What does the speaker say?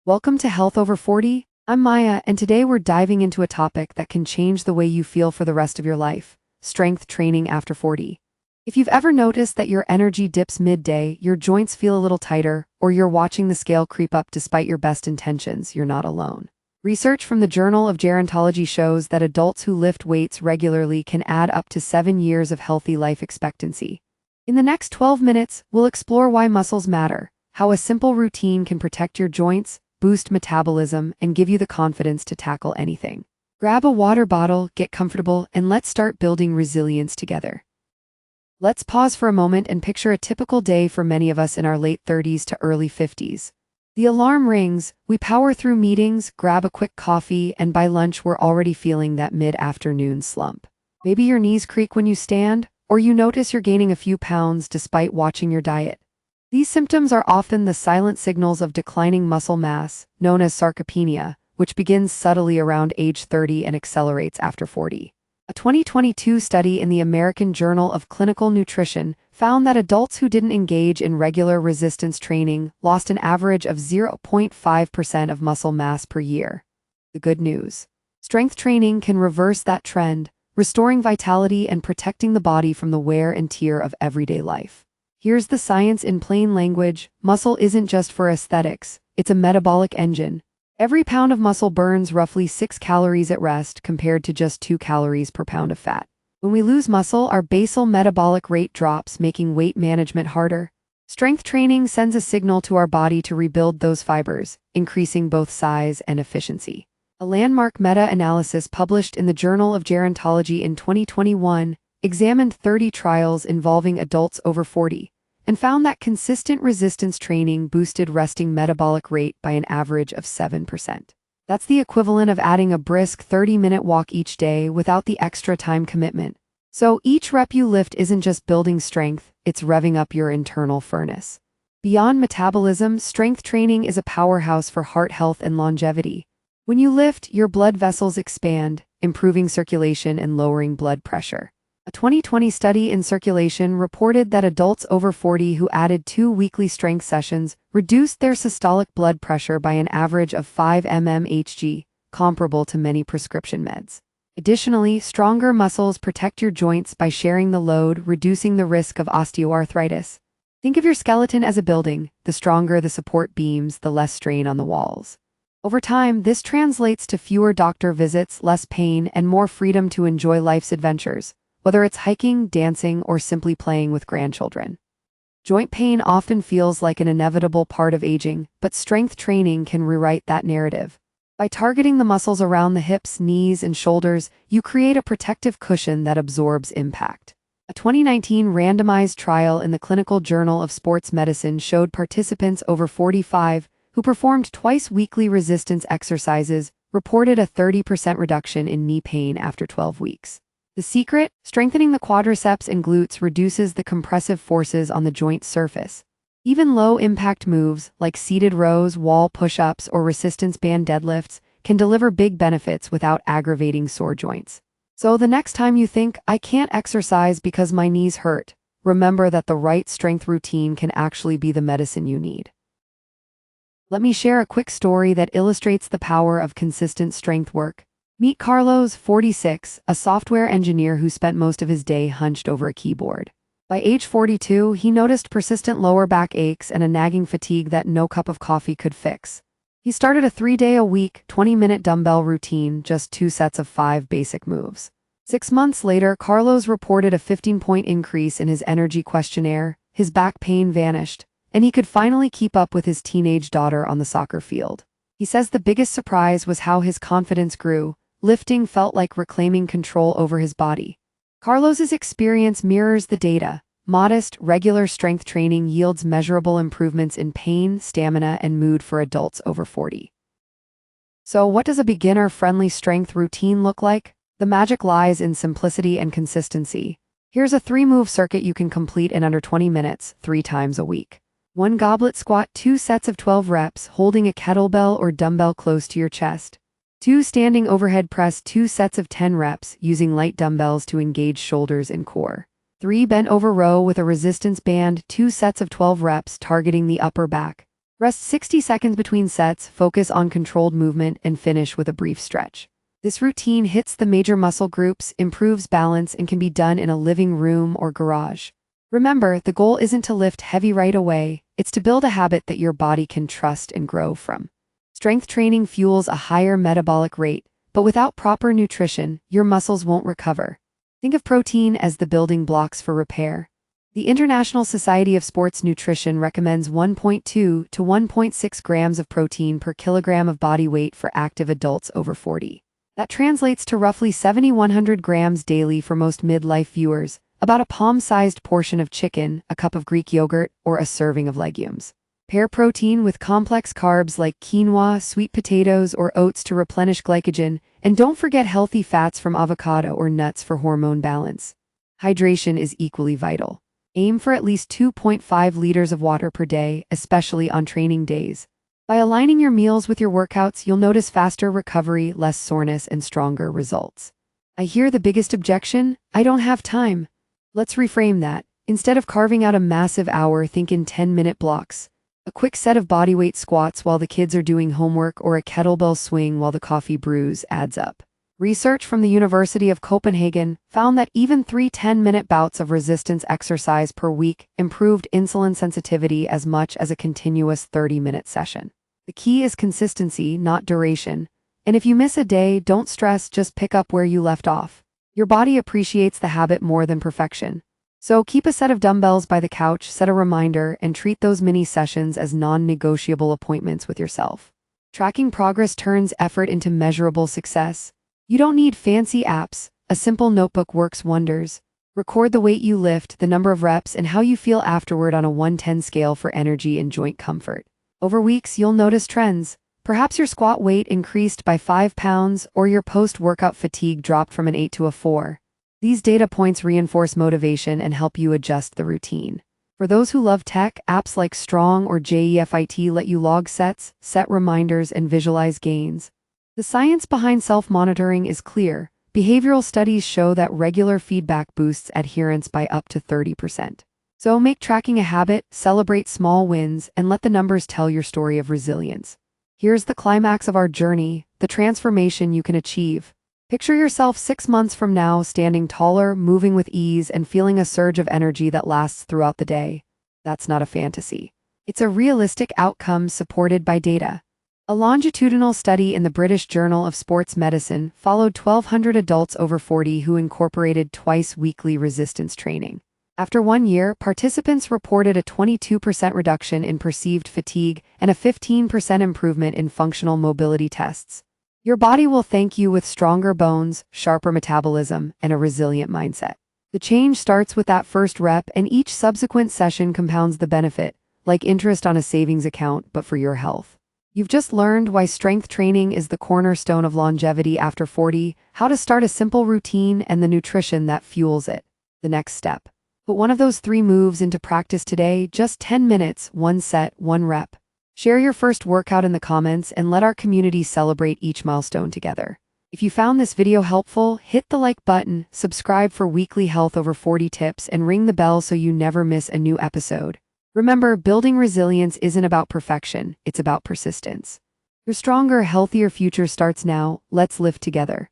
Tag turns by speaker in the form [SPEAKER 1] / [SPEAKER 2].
[SPEAKER 1] Welcome to Health Over 40. I'm Maya, and today we're diving into a topic that can change the way you feel for the rest of your life: strength training after 40. If you've ever noticed that your energy dips midday, your joints feel a little tighter, or you're watching the scale creep up despite your best intentions, you're not alone. Research from the Journal of Gerontology shows that adults who lift weights regularly can add up to 7 years of healthy life expectancy. In the next 12 minutes, we'll explore why muscles matter, how a simple routine can protect your joints, boost metabolism, and give you the confidence to tackle anything. Grab a water bottle, get comfortable, and let's start building resilience together. Let's pause for a moment and picture a typical day for many of us in our late 30s to early 50s. The alarm rings, we power through meetings, grab a quick coffee, and by lunch we're already feeling that mid-afternoon slump. Maybe your knees creak when you stand, or you notice you're gaining a few pounds despite watching your diet. These symptoms are often the silent signals of declining muscle mass, known as sarcopenia, which begins subtly around age 30 and accelerates after 40. A 2022 study in the American Journal of Clinical Nutrition found that adults who didn't engage in regular resistance training lost an average of 0.5% of muscle mass per year. The good news: strength training can reverse that trend, restoring vitality and protecting the body from the wear and tear of everyday life. Here's the science in plain language: muscle isn't just for aesthetics, it's a metabolic engine. Every pound of muscle burns roughly 6 calories at rest compared to just 2 calories per pound of fat. When we lose muscle, our basal metabolic rate drops, making weight management harder. Strength training sends a signal to our body to rebuild those fibers, increasing both size and efficiency. A landmark meta-analysis published in the Journal of Gerontology in 2021 examined 30 trials involving adults over 40. And found that consistent resistance training boosted resting metabolic rate by an average of 7%. That's the equivalent of adding a brisk 30-minute walk each day without the extra time commitment. So each rep you lift isn't just building strength, it's revving up your internal furnace. Beyond metabolism, strength training is a powerhouse for heart health and longevity. When you lift, your blood vessels expand, improving circulation and lowering blood pressure. A 2020 study in Circulation reported that adults over 40 who added 2 weekly strength sessions reduced their systolic blood pressure by an average of 5 mmHg, comparable to many prescription meds. Additionally, stronger muscles protect your joints by sharing the load, reducing the risk of osteoarthritis. Think of your skeleton as a building: the stronger the support beams, the less strain on the walls. Over time, this translates to fewer doctor visits, less pain, and more freedom to enjoy life's adventures, whether it's hiking, dancing, or simply playing with grandchildren. Joint pain often feels like an inevitable part of aging, but strength training can rewrite that narrative. By targeting the muscles around the hips, knees, and shoulders, you create a protective cushion that absorbs impact. A 2019 randomized trial in the Clinical Journal of Sports Medicine showed participants over 45 who performed twice-weekly resistance exercises reported a 30% reduction in knee pain after 12 weeks. The secret? Strengthening the quadriceps and glutes reduces the compressive forces on the joint surface. Even low-impact moves, like seated rows, wall push-ups, or resistance band deadlifts, can deliver big benefits without aggravating sore joints. So the next time you think, "I can't exercise because my knees hurt," remember that the right strength routine can actually be the medicine you need. Let me share a quick story that illustrates the power of consistent strength work. Meet Carlos, 46, a software engineer who spent most of his day hunched over a keyboard. By age 42, he noticed persistent lower back aches and a nagging fatigue that no cup of coffee could fix. He started a 3-day-a-week, 20-minute dumbbell routine, just 2 sets of 5 basic moves. 6 months later, Carlos reported a 15-point increase in his energy questionnaire, his back pain vanished, and he could finally keep up with his teenage daughter on the soccer field. He says the biggest surprise was how his confidence grew. Lifting felt like reclaiming control over his body. Carlos's experience mirrors the data. Modest, regular strength training yields measurable improvements in pain, stamina, and mood for adults over 40. So what does a beginner-friendly strength routine look like? The magic lies in simplicity and consistency. Here's a 3-move circuit you can complete in under 20 minutes, 3 times a week. 1 goblet squat, 2 sets of 12 reps, holding a kettlebell or dumbbell close to your chest. 2 standing overhead press, 2 sets of 10 reps, using light dumbbells to engage shoulders and core. 3 bent over row with a resistance band, 2 sets of 12 reps, targeting the upper back. Rest 60 seconds between sets, focus on controlled movement, and finish with a brief stretch. This routine hits the major muscle groups, improves balance, and can be done in a living room or garage. Remember, the goal isn't to lift heavy right away, it's to build a habit that your body can trust and grow from. Strength training fuels a higher metabolic rate, but without proper nutrition, your muscles won't recover. Think of protein as the building blocks for repair. The International Society of Sports Nutrition recommends 1.2 to 1.6 grams of protein per kilogram of body weight for active adults over 40. That translates to roughly 7,100 grams daily for most midlife viewers, about a palm-sized portion of chicken, a cup of Greek yogurt, or a serving of legumes. Pair protein with complex carbs like quinoa, sweet potatoes, or oats to replenish glycogen, and don't forget healthy fats from avocado or nuts for hormone balance. Hydration is equally vital. Aim for at least 2.5 liters of water per day, especially on training days. By aligning your meals with your workouts, you'll notice faster recovery, less soreness, and stronger results. I hear the biggest objection: I don't have time. Let's reframe that. Instead of carving out a massive hour, think in 10-minute blocks. A quick set of bodyweight squats while the kids are doing homework or a kettlebell swing while the coffee brews adds up. Research from the University of Copenhagen found that even 3 10-minute bouts of resistance exercise per week improved insulin sensitivity as much as a continuous 30-minute session. The key is consistency, not duration. And if you miss a day, don't stress, just pick up where you left off. Your body appreciates the habit more than perfection. So keep a set of dumbbells by the couch, set a reminder, and treat those mini sessions as non-negotiable appointments with yourself. Tracking progress turns effort into measurable success. You don't need fancy apps. A simple notebook works wonders. Record the weight you lift, the number of reps, and how you feel afterward on a 1-10 scale for energy and joint comfort. Over weeks, you'll notice trends. Perhaps your squat weight increased by 5 pounds, or your post-workout fatigue dropped from an 8 to a 4. These data points reinforce motivation and help you adjust the routine. For those who love tech, apps like Strong or JEFIT let you log sets, set reminders, and visualize gains. The science behind self-monitoring is clear. Behavioral studies show that regular feedback boosts adherence by up to 30%. So make tracking a habit, celebrate small wins, and let the numbers tell your story of resilience. Here's the climax of our journey, the transformation you can achieve. Picture yourself 6 months from now, standing taller, moving with ease, and feeling a surge of energy that lasts throughout the day. That's not a fantasy. It's a realistic outcome supported by data. A longitudinal study in the British Journal of Sports Medicine followed 1,200 adults over 40 who incorporated twice-weekly resistance training. After 1 year, participants reported a 22% reduction in perceived fatigue and a 15% improvement in functional mobility tests. Your body will thank you with stronger bones, sharper metabolism, and a resilient mindset. The change starts with that first rep, and each subsequent session compounds the benefit, like interest on a savings account, but for your health. You've just learned why strength training is the cornerstone of longevity after 40, how to start a simple routine, and the nutrition that fuels it. The next step. Put one of those 3 moves into practice today, just 10 minutes, 1 set, 1 rep. Share your first workout in the comments and let our community celebrate each milestone together. If you found this video helpful, hit the like button, subscribe for weekly Health Over 40 tips, and ring the bell so you never miss a new episode. Remember, building resilience isn't about perfection, it's about persistence. Your stronger, healthier future starts now. Let's lift together.